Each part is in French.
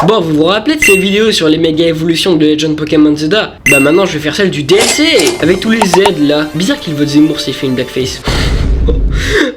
Bon, vous vous rappelez de ces vidéos sur les méga évolutions de Legend Pokémon Zelda? Bah maintenant je vais faire celle du DLC, avec tous les Z là. Bizarre qu'il vote Zemmour s'il fait une blackface.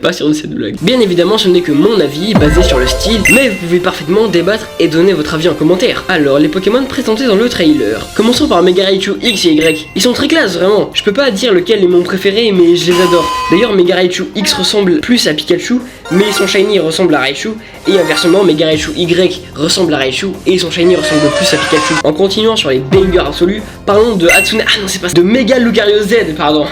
Pas sur cette blague. Bien évidemment, ce n'est que mon avis basé sur le style, mais vous pouvez parfaitement débattre et donner votre avis en commentaire. Alors, les Pokémon présentés dans le trailer. Commençons par Mega Raichu X et Y. Ils sont très classe, vraiment. Je peux pas dire lequel est mon préféré, mais je les adore. D'ailleurs, Mega Raichu X ressemble plus à Pikachu, mais son shiny ressemble à Raichu. Et inversement, Mega Raichu Y ressemble à Raichu et son shiny ressemble plus à Pikachu. En continuant sur les bangers absolus, parlons de Hatsune. Ah non, c'est pas ça. De Mega Lucario Z, pardon.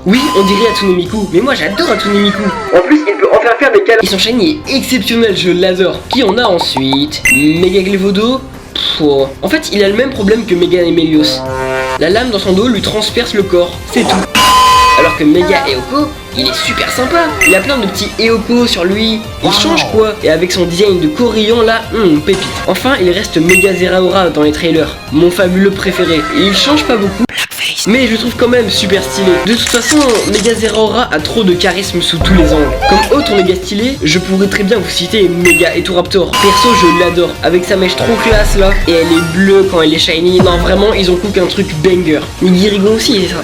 Oui, on dirait Hatsune Miku, mais moi j'adore Hatsune Miku. En plus, il peut enfin faire des câlins. Et son shiny est exceptionnel, je l'adore. Qui on a ensuite? Mega Glevodo. En fait, il a le même problème que Mega Emelios. La lame dans son dos lui transperce le corps, c'est tout. Alors que Mega Eoko, il est super sympa. Il a plein de petits Eoko sur lui. Il change quoi. Et avec son design de Corillon là, pépite. Enfin, il reste Mega Zeraora dans les trailers. Mon fabuleux préféré. Et il change pas beaucoup. Mais je le trouve quand même super stylé. De toute façon, Mega Zeraora a trop de charisme sous tous les angles. Comme autre méga stylé, je pourrais très bien vous citer Mega Etoraptor. Perso, je l'adore. Avec sa mèche trop classe là. Et elle est bleue quand elle est shiny. Non, vraiment, ils ont cook un truc banger. Nigirigon aussi, c'est ça.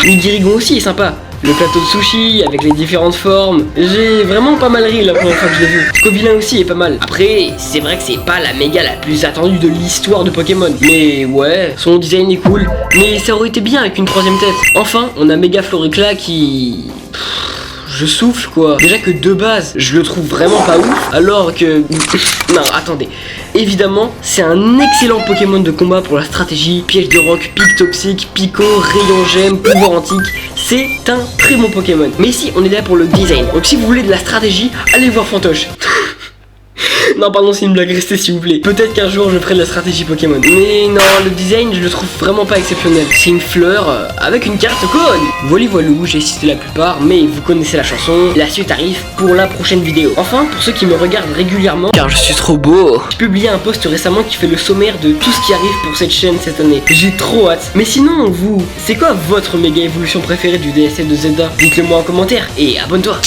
Nigirigon aussi est sympa. Le plateau de sushi avec les différentes formes. J'ai vraiment pas mal ri la première fois que je l'ai vu. Scovillain aussi est pas mal. Après, c'est vrai que c'est pas la méga la plus attendue de l'histoire de Pokémon. Mais ouais, son design est cool. Mais ça aurait été bien avec une troisième tête. Enfin, on a Mega Floricla qui... je souffle quoi. Déjà que de base, je le trouve vraiment pas ouf. Alors que... non, attendez. Évidemment, c'est un excellent Pokémon de combat pour la stratégie. Piège de roc, pic toxique, pico, rayon gemme, pouvoir antique. C'est un très bon Pokémon. Mais ici, on est là pour le design. Donc si vous voulez de la stratégie, allez voir Fantoche. Non, pardon, c'est une blague, restez s'il vous plaît. Peut-être qu'un jour je ferai de la stratégie Pokémon. Mais non, le design, je le trouve vraiment pas exceptionnel. C'est une fleur avec une carte cône. Voilou, j'ai cité la plupart, mais vous connaissez la chanson. La suite arrive pour la prochaine vidéo. Enfin, pour ceux qui me regardent régulièrement, car je suis trop beau, j'ai publié un post récemment qui fait le sommaire de tout ce qui arrive pour cette chaîne cette année. J'ai trop hâte. Mais sinon, vous, c'est quoi votre méga évolution préférée du DSL de Zelda? Dites-le moi en commentaire et abonne-toi.